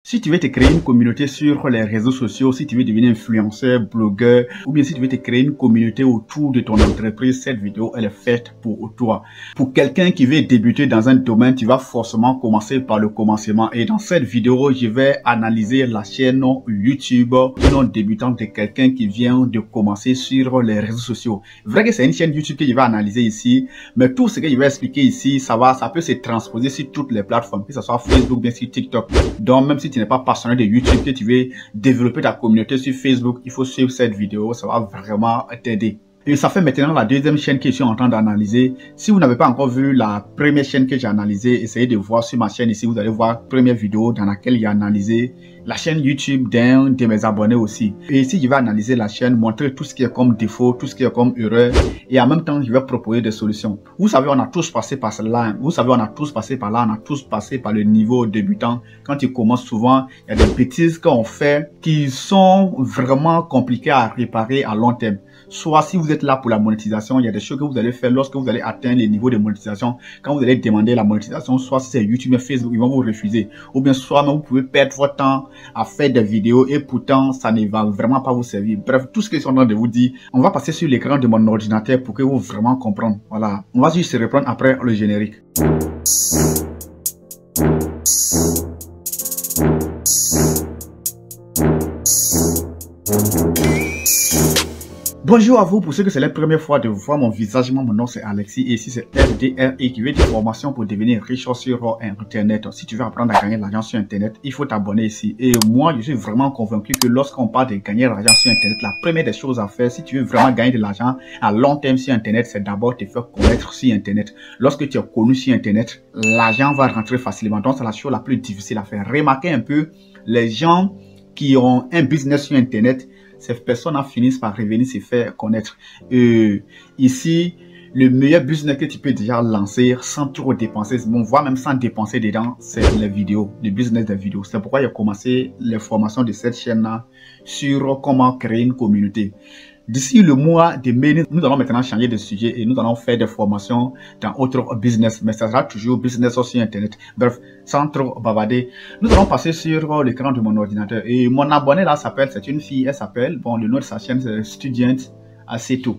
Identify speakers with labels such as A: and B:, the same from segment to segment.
A: Si tu veux te créer une communauté sur les réseaux sociaux, si tu veux devenir influenceur, blogueur, ou bien si tu veux te créer une communauté autour de ton entreprise, cette vidéo, elle est faite pour toi. Pour quelqu'un qui veut débuter dans un domaine, tu vas forcément commencer par le commencement. Et dans cette vidéo, je vais analyser la chaîne YouTube non débutante de quelqu'un qui vient de commencer sur les réseaux sociaux. Vrai que c'est une chaîne YouTube que je vais analyser ici, mais tout ce que je vais expliquer ici, ça peut se transposer sur toutes les plateformes, que ce soit Facebook, bien sûr TikTok. Donc, même si tu n'es pas passionné de YouTube, que tu veux développer ta communauté sur Facebook, il faut suivre cette vidéo, ça va vraiment t'aider. Et ça fait maintenant la deuxième chaîne que je suis en train d'analyser. Si vous n'avez pas encore vu la première chaîne que j'ai analysée, essayez de voir sur ma chaîne ici, vous allez voir la première vidéo dans laquelle j'ai analysé la chaîne YouTube d'un de mes abonnés aussi. Et ici, je vais analyser la chaîne, montrer tout ce qui est comme défaut, tout ce qui est comme erreur. Et en même temps, je vais proposer des solutions. Vous savez, on a tous passé par cela. Vous savez, on a tous passé par là. On a tous passé par le niveau débutant. Quand tu commences souvent, il y a des bêtises qu'on fait qui sont vraiment compliquées à réparer à long terme. Soit si vous êtes là pour la monétisation, il y a des choses que vous allez faire lorsque vous allez atteindre les niveaux de monétisation. Quand vous allez demander la monétisation, soit si c'est YouTube et Facebook, ils vont vous refuser. Ou bien soit même vous pouvez perdre votre temps à faire des vidéos et pourtant ça ne va vraiment pas vous servir. Bref, tout ce que je suis en train de vous dire, on va passer sur l'écran de mon ordinateur pour que vous vraiment comprendre. Voilà, on va juste se reprendre après le générique. Bonjour à vous, pour ceux que c'est la première fois de voir mon visage, mon nom c'est Alexis et ici c'est FDRE qui veut des formations pour devenir riche sur Internet. Si tu veux apprendre à gagner de l'argent sur Internet, il faut t'abonner ici. Et moi, je suis vraiment convaincu que lorsqu'on parle de gagner de l'argent sur Internet, la première des choses à faire, si tu veux vraiment gagner de l'argent à long terme sur Internet, c'est d'abord te faire connaître sur Internet. Lorsque tu es connu sur Internet, l'argent va rentrer facilement. Donc c'est la chose la plus difficile à faire. Remarquez un peu, les gens qui ont un business sur Internet, ces personnes finissent par revenir se faire connaître. Ici, le meilleur business que tu peux déjà lancer sans trop dépenser, bon, voire même sans dépenser dedans, c'est les vidéos, le business des vidéos. C'est pourquoi j'ai commencé les formations de cette chaîne-là sur comment créer une communauté. D'ici le mois de mai, nous allons maintenant changer de sujet et nous allons faire des formations dans autre business, mais ça sera toujours business sur Internet. Bref, sans trop bavarder, nous allons passer sur l'écran de mon ordinateur. Et mon abonné là s'appelle, c'est une fille, elle s'appelle, bon, le nom de sa chaîne c'est Student Aceto.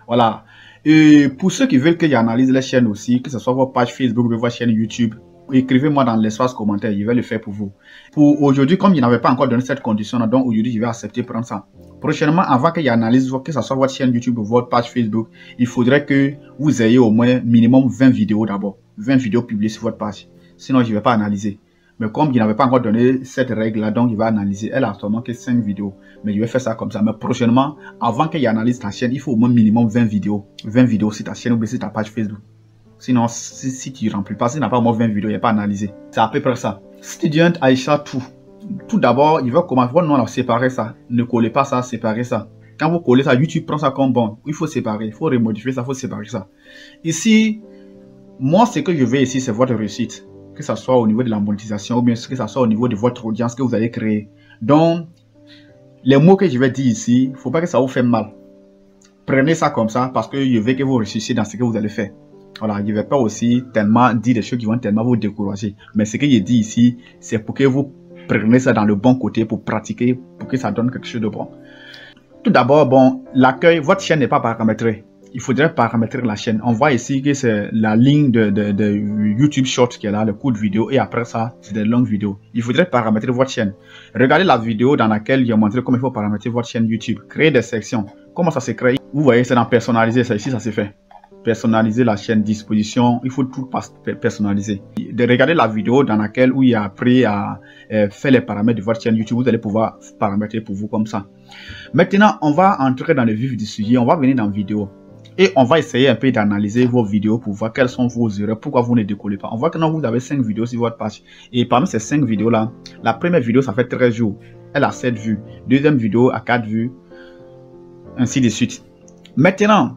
A: Voilà. Et pour ceux qui veulent que j'analyse les chaînes aussi, que ce soit votre page Facebook ou votre chaîne YouTube, écrivez-moi dans l'espace commentaire, je vais le faire pour vous. Pour aujourd'hui, comme je n'avais pas encore donné cette condition, donc aujourd'hui, je vais accepter prendre ça. Prochainement, avant que j'analyse, que ce soit votre chaîne YouTube ou votre page Facebook, il faudrait que vous ayez au moins minimum 20 vidéos d'abord. 20 vidéos publiées sur votre page. Sinon, je ne vais pas analyser. Mais comme je n'avais pas encore donné cette règle-là, donc je vais analyser. Elle a seulement que 5 vidéos. Mais je vais faire ça comme ça. Mais prochainement, avant que j'analyse ta chaîne, il faut au moins minimum 20 vidéos. 20 vidéos sur ta chaîne ou bien sur ta page Facebook. Sinon, si tu ne remplis pas, si tu n'as pas au moins 20 vidéos, il n'y a pas analysé. C'est à peu près ça. Student Aïcha tout. Tout d'abord, il va commencer. Votre nom, alors, séparer ça. Ne collez pas ça, séparez ça. Quand vous collez ça, YouTube prend ça comme bon. Il faut séparer, il faut remodifier ça, il faut séparer ça. Ici, moi, ce que je veux ici, c'est votre réussite. Que ce soit au niveau de la monétisation ou bien que ce soit au niveau de votre audience que vous allez créer. Donc, les mots que je vais dire ici, il ne faut pas que ça vous fasse mal. Prenez ça comme ça parce que je veux que vous réussissiez dans ce que vous allez faire. Voilà, je ne vais pas aussi tellement dire des choses qui vont tellement vous décourager. Mais ce que je dis ici, c'est pour que vous preniez ça dans le bon côté, pour pratiquer, pour que ça donne quelque chose de bon. Tout d'abord, bon, l'accueil, votre chaîne n'est pas paramétrée. Il faudrait paramétrer la chaîne. On voit ici que c'est la ligne de YouTube Short qui est là, le coup de vidéo. Et après ça, c'est des longues vidéos. Il faudrait paramétrer votre chaîne. Regardez la vidéo dans laquelle j'ai montré comment il faut paramétrer votre chaîne YouTube. Créer des sections. Comment ça se crée? Vous voyez, c'est dans personnaliser. Ça ici, ça se fait. Personnaliser la chaîne, disposition, il faut tout personnaliser. De regarder la vidéo dans laquelle où il a appris à faire les paramètres de votre chaîne YouTube, vous allez pouvoir paramétrer pour vous comme ça. Maintenant, on va entrer dans le vif du sujet, on va venir dans vidéo. Et on va essayer un peu d'analyser vos vidéos pour voir quelles sont vos erreurs, pourquoi vous ne décollez pas. On voit que non, vous avez 5 vidéos sur votre page. Et parmi ces 5 vidéos-là, la première vidéo, ça fait 13 jours. Elle a 7 vues. Deuxième vidéo a 4 vues. Ainsi de suite. Maintenant,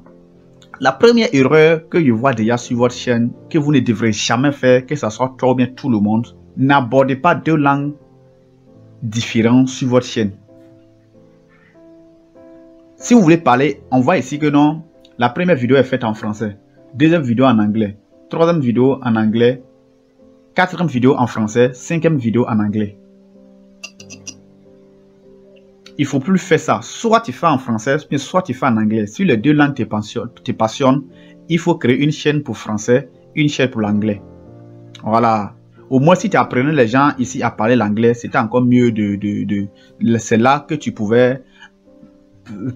A: la première erreur que je vois déjà sur votre chaîne, que vous ne devrez jamais faire, que ce soit toi ou bien tout le monde, n'abordez pas deux langues différentes sur votre chaîne. Si vous voulez parler, on voit ici que non, la première vidéo est faite en français, deuxième vidéo en anglais, troisième vidéo en anglais, quatrième vidéo en français, cinquième vidéo en anglais. il faut plus faire ça. Soit tu fais en français, soit tu fais en anglais. Si les deux langues te passionnent, il faut créer une chaîne pour français, une chaîne pour l'anglais. Voilà. Au moins, si tu apprenais les gens ici à parler l'anglais, c'était encore mieux c'est là que tu pouvais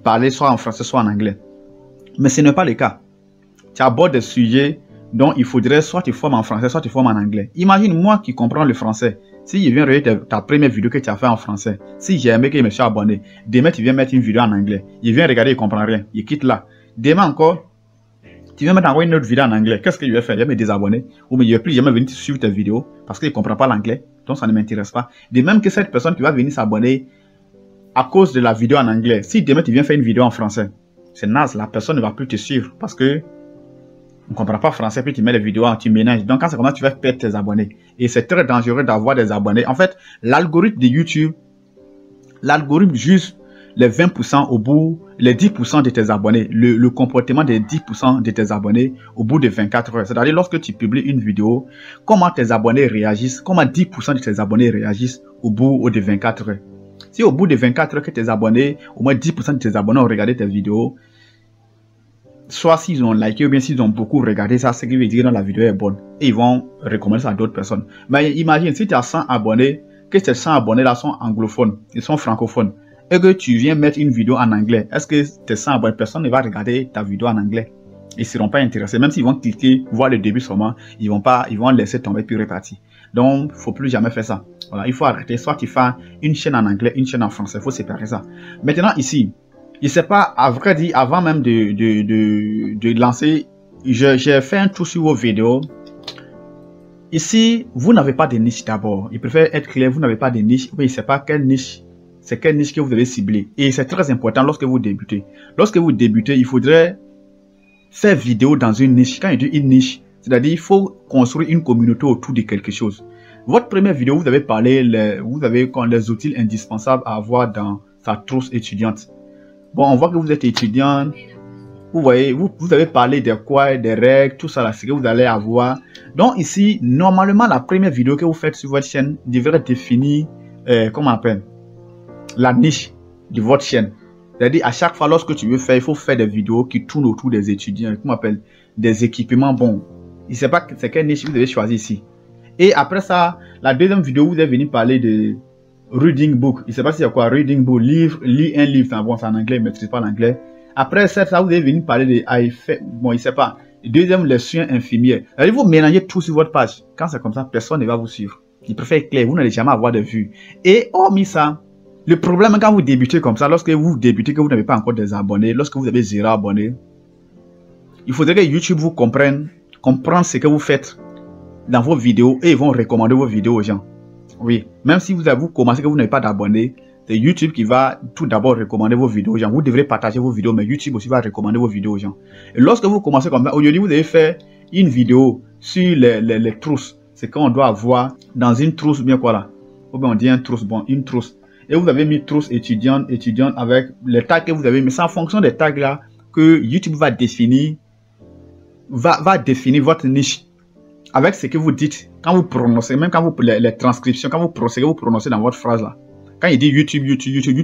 A: parler soit en français, soit en anglais. Mais ce n'est pas le cas. Tu abordes des sujets dont il faudrait soit tu formes en français, soit tu formes en anglais. Imagine moi qui comprends le français. Si je viens regarder ta première vidéo que tu as fait en français, si j'ai aimé que je me suis abonné, demain tu viens mettre une vidéo en anglais. Il vient regarder, il ne comprend rien. Il quitte là. Demain encore, tu viens mettre une autre vidéo en anglais. Qu'est-ce que je vais faire? Je vais me désabonner. Ou mais je ne vais plus jamais venir suivre tes vidéos parce qu'il ne comprend pas l'anglais. Donc ça ne m'intéresse pas. De même que cette personne qui va venir s'abonner à cause de la vidéo en anglais. Si demain tu viens faire une vidéo en français, c'est naze. La personne ne va plus te suivre parce que on ne comprend pas français, puis tu mets les vidéos, tu ménages. Donc, quand c'est comme ça, tu vas perdre tes abonnés. Et c'est très dangereux d'avoir des abonnés. En fait, l'algorithme de YouTube, l'algorithme juge les 20% au bout, les 10% de tes abonnés, le comportement des 10% de tes abonnés au bout de 24 heures. C'est-à-dire, lorsque tu publies une vidéo, comment tes abonnés réagissent, comment 10% de tes abonnés réagissent au bout de 24 heures. Si au bout de 24 heures que tes abonnés, au moins 10% de tes abonnés ont regardé tes vidéos, soit s'ils ont liké ou bien s'ils ont beaucoup regardé ça, ce qui veut dire que la vidéo est bonne. Et ils vont recommander ça à d'autres personnes. Mais imagine, si tu as 100 abonnés, que ces 100 abonnés là sont anglophones, ils sont francophones, et que tu viens mettre une vidéo en anglais, est-ce que tes 100 abonnés, personne ne va regarder ta vidéo en anglais? Ils ne seront pas intéressés. Même s'ils vont cliquer, voir le début seulement, ils vont laisser tomber puis repartir. Donc, il ne faut plus jamais faire ça. Voilà, il faut arrêter. Soit tu fais une chaîne en anglais, une chaîne en français. Il faut séparer ça. Maintenant, ici, je ne sais pas, à vrai dire, avant même de lancer, j'ai fait un tour sur vos vidéos. Ici, vous n'avez pas de niche d'abord. Il préfère être clair, vous n'avez pas de niche. Mais il ne sait pas quelle niche, c'est quelle niche que vous devez cibler. Et c'est très important lorsque vous débutez. Lorsque vous débutez, il faudrait faire vidéo dans une niche. Quand il dit une niche, c'est-à-dire il faut construire une communauté autour de quelque chose. Votre première vidéo, vous avez parlé, vous avez les outils indispensables à avoir dans sa trousse étudiante. Bon, on voit que vous êtes étudiant. Vous voyez, vous avez parlé des quoi, des règles, tout ça là, ce que vous allez avoir. Donc ici, normalement, la première vidéo que vous faites sur votre chaîne devrait définir, comment on appelle, la niche de votre chaîne. C'est-à-dire, à chaque fois, lorsque tu veux faire, il faut faire des vidéos qui tournent autour des étudiants, comment on appelle, des équipements bons. Il ne sait pas c'est quelle niche vous devez choisir ici. Et après ça, la deuxième vidéo, vous allez venir parler de reading book. Il ne sait pas si c'est quoi, reading book, livre, lis un livre, bon, c'est en anglais, il ne maîtrise pas l'anglais. Après ça, vous allez venir parler de, bon, il ne sait pas, deuxième leçon infirmière. Alors, vous mélangez tout sur votre page. Quand c'est comme ça, personne ne va vous suivre. Il préfère être clair, vous n'allez jamais avoir de vues. Et hormis ça, le problème quand vous débutez comme ça, lorsque vous débutez que vous n'avez pas encore des abonnés, lorsque vous avez 0 abonnés, il faudrait que YouTube vous comprenne ce que vous faites dans vos vidéos et ils vont recommander vos vidéos aux gens. Oui, même si vous commencez que vous n'avez pas d'abonnés, c'est YouTube qui va tout d'abord recommander vos vidéos aux gens. Vous devrez partager vos vidéos, mais YouTube aussi va recommander vos vidéos aux gens. Et lorsque vous commencez comme ça, aujourd'hui vous devez faire une vidéo sur les trousses. C'est qu'on doit avoir dans une trousse, bien quoi là. Ou bien on dit une trousse, bon, une trousse. Et vous avez mis trousse étudiante avec les tags que vous avez mis. C'est en fonction des tags là que YouTube va définir, va définir votre niche. Avec ce que vous dites, quand vous prononcez, même quand vous, les transcriptions, quand vous prononcez dans votre phrase là. Quand il dit YouTube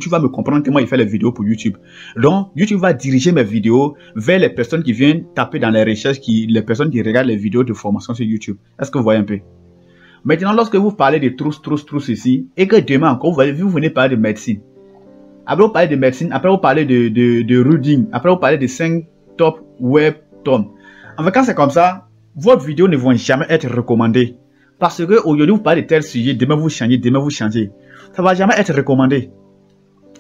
A: va me comprendre comment il fait les vidéos pour YouTube. Donc, YouTube va diriger mes vidéos vers les personnes qui viennent taper dans les recherches, les personnes qui regardent les vidéos de formation sur YouTube. Est-ce que vous voyez un peu? Maintenant, lorsque vous parlez de trousse ici, et que demain encore, vous venez parler de médecine. Après, vous parlez de médecine, après, vous parlez de reading, après, vous parlez de 5 top web tomes. En fait, quand c'est comme ça, vos vidéos ne vont jamais être recommandées. Parce que aujourd'hui, vous parlez de tel sujet, demain vous changez. Ça ne va jamais être recommandé.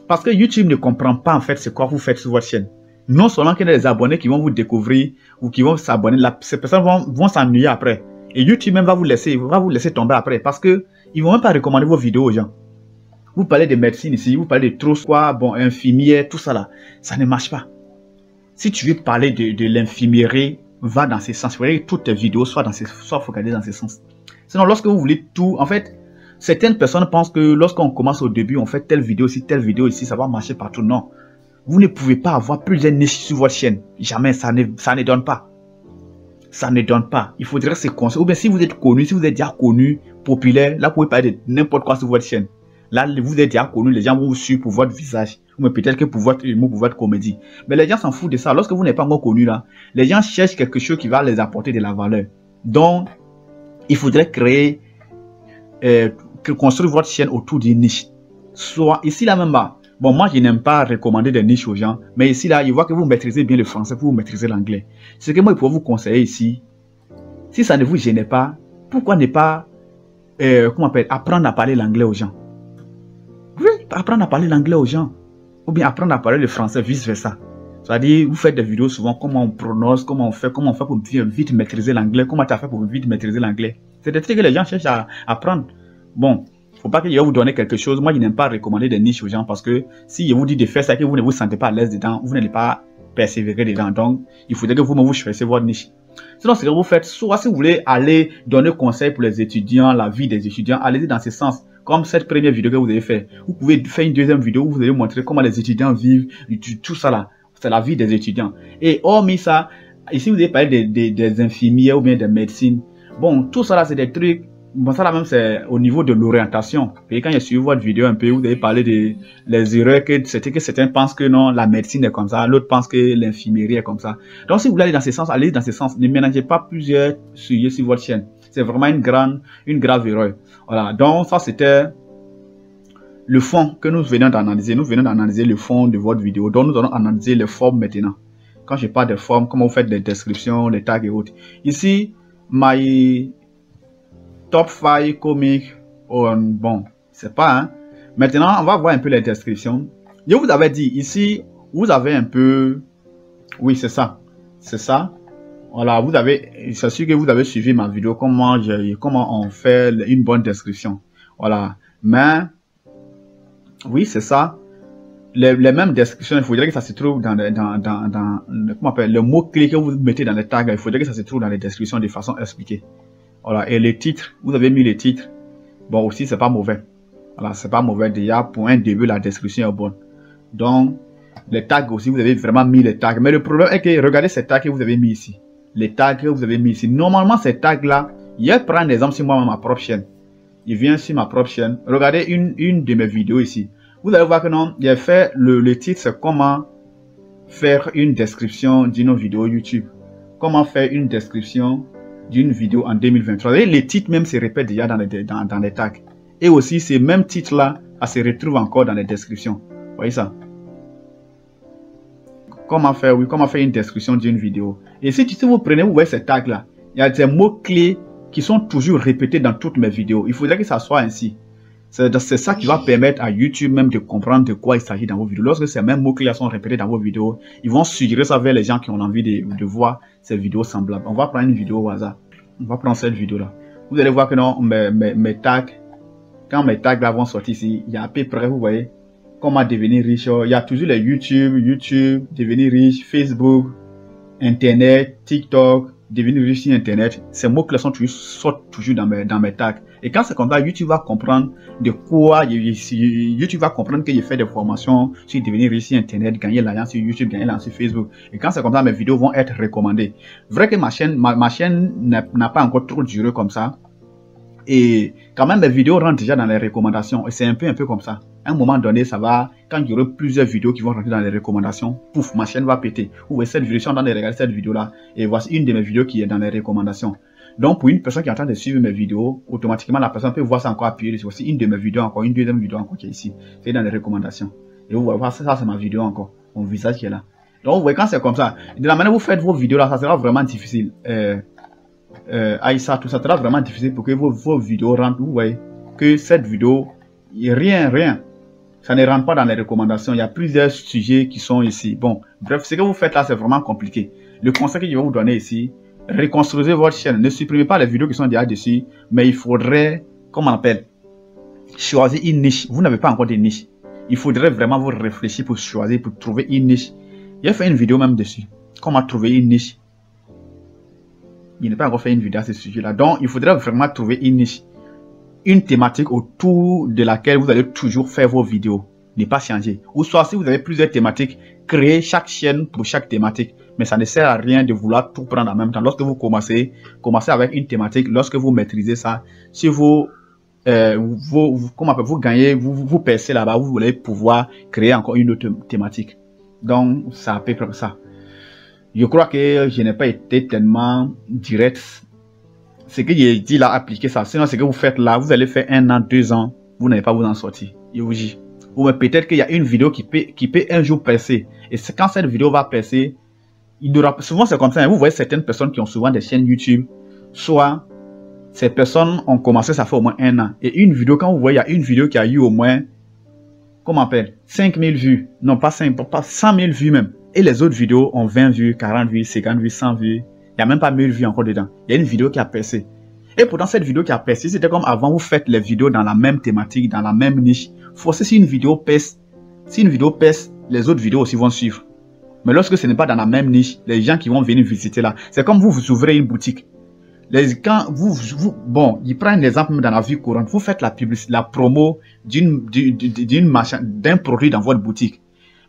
A: Parce que YouTube ne comprend pas en fait ce que vous faites sur votre chaîne. Non seulement qu'il y a des abonnés qui vont vous découvrir ou qui vont s'abonner, ces personnes vont s'ennuyer après. Et YouTube même va vous laisser tomber après parce que ils vont même pas recommander vos vidéos aux gens. Vous parlez de médecine ici, vous parlez de trousse, quoi, bon, infirmière, tout ça là. Ça ne marche pas. Si tu veux parler de l'infirmerie, va dans ce sens. Vous voyez que toutes tes vidéos soient focalisées dans ce sens. Sinon, lorsque vous voulez tout, en fait, certaines personnes pensent que lorsqu'on commence au début, on fait telle vidéo ici, ça va marcher partout. Non. Vous ne pouvez pas avoir plusieurs niches sur votre chaîne. Jamais, ça ne donne pas. Ça ne donne pas. Il faudrait se construire. Ou bien si vous êtes connu, si vous êtes déjà connu, populaire, là vous pouvez parler de n'importe quoi sur votre chaîne. Là, vous êtes déjà connu, les gens vont vous suivre pour votre visage. Ou peut-être que pour votre humour, pour votre comédie. Mais les gens s'en foutent de ça. Lorsque vous n'êtes pas encore connu là, les gens cherchent quelque chose qui va les apporter de la valeur. Donc, il faudrait créer, construire votre chaîne autour d'une niche. Soit ici là même bas. Bon, moi, je n'aime pas recommander des niches aux gens. Mais ici là, je vois que vous maîtrisez bien le français, vous maîtrisez l'anglais. Ce que moi, je pourrais vous conseiller ici, si ça ne vous gêne pas, pourquoi ne pas, apprendre à parler l'anglais aux gens? Oui, apprendre à parler l'anglais aux gens. Ou bien apprendre à parler le français, vice versa. C'est-à-dire, vous faites des vidéos souvent, comment on prononce, comment on fait pour vite maîtriser l'anglais, comment tu as fait pour vite maîtriser l'anglais. C'est des trucs que les gens cherchent à apprendre. Bon, faut pas que je vais vous donner quelque chose. Moi, je n'aime pas recommander des niches aux gens parce que si je vous dis de faire ça et que vous ne vous sentez pas à l'aise dedans, vous n'allez pas persévérer dedans. Donc, il faudrait que vous choisissez votre niche. Sinon, ce que vous faites, soit si vous voulez aller donner conseil pour les étudiants, la vie des étudiants, allez-y dans ce sens. Comme cette première vidéo que vous avez fait. Vous pouvez faire une deuxième vidéo où vous allez montrer comment les étudiants vivent, tout ça là. C'est la vie des étudiants. Et hormis ça, ici vous avez parlé des infirmiers ou bien des médecines. Bon, tout ça là, c'est des trucs. Bon, ça là même, c'est au niveau de l'orientation. Et quand j'ai suivi votre vidéo un peu, vous avez parlé de les erreurs que certains pensent que non, la médecine est comme ça, l'autre pense que l'infirmerie est comme ça. Donc, si vous voulez aller dans ce sens, allez dans ce sens. Ne mélangez pas plusieurs sujets sur votre chaîne. C'est vraiment une grave erreur. Voilà. Donc, ça, c'était le fond que nous venons d'analyser. Nous venons d'analyser le fond de votre vidéo. Donc, nous allons analyser les formes maintenant. Quand je parle des formes, comment vous faites les descriptions, les tags et autres. Ici, my top 5 comics. Bon, c'est pas, hein. Maintenant, on va voir un peu les descriptions. Je vous avais dit, ici, vous avez un peu... Oui, c'est ça. C'est ça. Voilà, vous avez... C'est sûr que vous avez suivi ma vidéo, comment on fait une bonne description. Voilà. Mais... Oui, c'est ça. Les mêmes descriptions, il faudrait que ça se trouve dans le mot-clé que vous mettez dans les tags, il faudrait que ça se trouve dans les descriptions de façon expliquée. Voilà, et les titres, vous avez mis les titres. Bon, aussi, c'est pas mauvais. Voilà, c'est pas mauvais déjà. Pour un début, la description est bonne. Donc, les tags aussi, vous avez vraiment mis les tags. Mais le problème est que, regardez ces tags que vous avez mis ici. Les tags que vous avez mis ici. Normalement, ces tags-là, je prends un exemple sur moi, ma propre chaîne. Je viens sur ma propre chaîne. Regardez une de mes vidéos ici. Vous allez voir que non, j'ai fait le titre, c'est comment faire une description d'une vidéo YouTube. Comment faire une description d'une vidéo en 2023. Et les titres même se répètent déjà dans les tags. Et aussi, ces mêmes titres-là, se retrouvent encore dans les descriptions. Vous voyez ça? Comment faire une description d'une vidéo. Et si vous prenez, vous voyez ces tags-là, il y a des mots-clés qui sont toujours répétés dans toutes mes vidéos. Il faudrait que ça soit ainsi. C'est ça qui va permettre à YouTube même de comprendre de quoi il s'agit dans vos vidéos. Lorsque ces mêmes mots-clés sont répétés dans vos vidéos, ils vont suggérer ça vers les gens qui ont envie de voir ces vidéos semblables. On va prendre une vidéo au hasard. On va prendre cette vidéo-là. Vous allez voir que non, mes tags, quand mes tags là vont sortir ici, il y a à peu près, vous voyez, comment devenir riche. Il y a toujours les YouTube, devenir riche, Facebook, Internet, TikTok, devenir riche sur Internet. Ces mots-clés sortent toujours dans mes tags. Et quand c'est comme ça, YouTube va comprendre de quoi, YouTube va comprendre que j'ai fait des formations sur devenir riche sur Internet, gagner l'argent sur YouTube, gagner l'argent sur Facebook. Et quand c'est comme ça, mes vidéos vont être recommandées. Vrai que ma chaîne n'a pas encore trop duré comme ça. Et quand même, mes vidéos rentrent déjà dans les recommandations. Et c'est un peu comme ça. À un moment donné, ça va, quand il y aura plusieurs vidéos qui vont rentrer dans les recommandations, pouf, ma chaîne va péter. Vous voyez cette vidéo, je suis en train de regarder cette vidéo-là. Et voici une de mes vidéos qui est dans les recommandations. Donc, pour une personne qui est en train de suivre mes vidéos, automatiquement, la personne peut voir ça encore appuyer. C'est aussi une de mes vidéos encore, une deuxième vidéo encore qui est ici. C'est dans les recommandations. Et vous voyez, ça c'est ma vidéo encore. Mon visage qui est là. Donc, vous voyez, quand c'est comme ça, de la manière dont vous faites vos vidéos là, ça sera vraiment difficile. Aïssa, tout ça sera vraiment difficile pour que vos vidéos rentrent. Vous voyez que cette vidéo, rien. Ça ne rentre pas dans les recommandations. Il y a plusieurs sujets qui sont ici. Bon, bref, ce que vous faites là, c'est vraiment compliqué. Le conseil que je vais vous donner ici, reconstruisez votre chaîne. Ne supprimez pas les vidéos qui sont déjà dessus, mais il faudrait, comment on appelle, choisir une niche. Vous n'avez pas encore de niche. Il faudrait vraiment vous réfléchir pour choisir, pour trouver une niche. J'ai fait une vidéo même dessus. Comment trouver une niche. Il n'a pas encore fait une vidéo à ce sujet-là. Donc, il faudrait vraiment trouver une niche. Une thématique autour de laquelle vous allez toujours faire vos vidéos. Ne pas changer. Ou soit, si vous avez plusieurs thématiques, créez chaque chaîne pour chaque thématique. Mais ça ne sert à rien de vouloir tout prendre en même temps. Lorsque vous commencez avec une thématique, lorsque vous maîtrisez ça, si vous vous gagnez, vous percez là-bas, vous allez pouvoir créer encore une autre thématique. Donc, ça peut comme ça. Je crois que je n'ai pas été tellement direct. Ce que j'ai dit là, appliquez ça. Sinon, ce que vous faites là, vous allez faire 1 an, 2 ans, vous n'allez pas vous en sortir. Je vous dis. Ou peut-être qu'il y a une vidéo qui peut un jour percer. Et quand cette vidéo va percer, il aura, souvent c'est comme ça. Vous voyez certaines personnes qui ont souvent des chaînes YouTube, soit ces personnes ont commencé, ça fait au moins 1 an. Et une vidéo, quand vous voyez, il y a une vidéo qui a eu au moins, comment on appelle, 5000 vues. Non, pas 5, pas 100 000 vues même. Et les autres vidéos ont 20 vues, 40 vues, 50 vues, 100 vues. Il n'y a même pas 1000 vues encore dedans. Il y a une vidéo qui a percé. Et pourtant, cette vidéo qui a percé, c'était comme avant, vous faites les vidéos dans la même thématique, dans la même niche. Forcément, si une vidéo perce, les autres vidéos aussi vont suivre. Mais lorsque ce n'est pas dans la même niche, les gens qui vont venir visiter là, c'est comme vous ouvrez une boutique. Quand bon, il prend un exemple dans la vie courante, vous faites la publicité, la promo d'un produit dans votre boutique.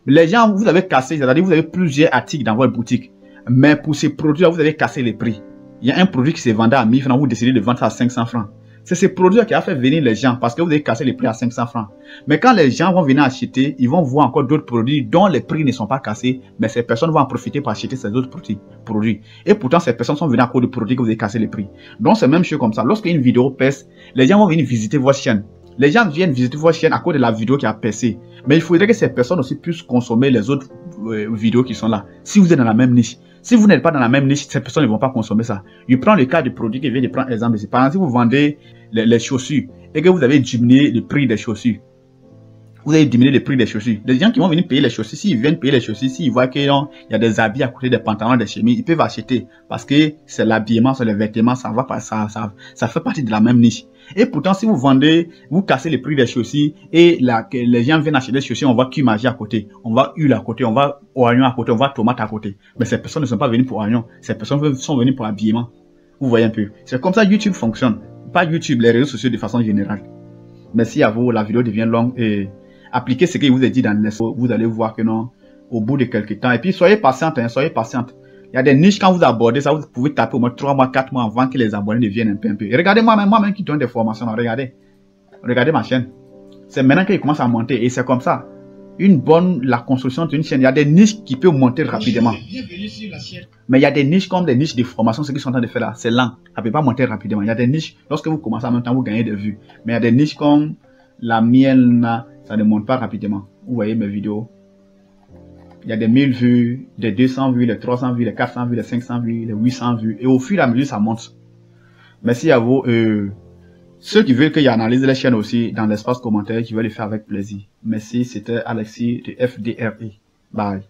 A: Les gens, vous avez cassé, c'est-à-dire vous avez plusieurs articles dans votre boutique. Mais pour ces produits-là, vous avez cassé les prix. Il y a un produit qui se vendait à 1000 francs, vous décidez de vendre ça à 500 francs. C'est ce produit qui a fait venir les gens parce que vous avez cassé les prix à 500 francs. Mais quand les gens vont venir acheter, ils vont voir encore d'autres produits dont les prix ne sont pas cassés, mais ces personnes vont en profiter pour acheter ces autres produits. Et pourtant, ces personnes sont venues à cause de produits que vous avez cassé les prix. Donc, c'est même chose comme ça. Lorsqu'une vidéo pèse, les gens vont venir visiter votre chaîne. Les gens viennent visiter votre chaîne à cause de la vidéo qui a percé. Mais il faudrait que ces personnes aussi puissent consommer les autres vidéos qui sont là. Si vous êtes dans la même niche. Si vous n'êtes pas dans la même niche, ces personnes ne vont pas consommer ça. Je prends le cas du produit que je viens de prendre exemple. Par exemple, si vous vendez les chaussures et que vous avez diminué le prix des chaussures, vous avez diminué le prix des chaussures. Les gens qui vont venir payer les chaussures, s'ils viennent payer les chaussures, s'ils voient qu'il y a des habits à côté, des pantalons, des chemises, ils peuvent acheter parce que c'est l'habillement, c'est les vêtements, ça fait partie de la même niche. Et pourtant, si vous vendez, vous cassez le prix des chaussures et les gens viennent acheter des chaussures, on voit Kumaji à côté, on voit huile à côté, on voit oignon à côté, on voit tomate à côté. Mais ces personnes ne sont pas venues pour oignon, ces personnes sont venues pour l'habillement. Vous voyez un peu. C'est comme ça YouTube fonctionne. Pas YouTube, les réseaux sociaux de façon générale. Merci à vous, la vidéo devient longue et appliquez ce que je vous ai dit dans les vous allez voir que non, au bout de quelques temps. Et puis soyez patiente, hein, soyez patiente. Il y a des niches quand vous abordez ça, vous pouvez taper au moins 3 mois, 4 mois avant que les abonnés deviennent un peu. Et regardez moi-même qui donne des formations, regardez ma chaîne. C'est maintenant qu'il commence à monter et c'est comme ça. La construction d'une chaîne, il y a des niches qui peuvent monter rapidement. Mais il y a des niches comme des niches de formation, ce qu'ils sont en train de faire là, c'est lent. Ça ne peut pas monter rapidement. Il y a des niches, lorsque vous commencez en même temps, vous gagnez des vues. Mais il y a des niches comme la mienne, ça ne monte pas rapidement. Vous voyez mes vidéos. Il y a des 1000 vues, des 200 vues, des 300 vues, des 400 vues, des 500 vues, des 800 vues. Et au fur et à mesure, ça monte. Merci à vous. Ceux qui veulent que j'analyse les chaînes aussi dans l'espace commentaire, je vais le faire avec plaisir. Merci, c'était Alexis de FDRE. Bye.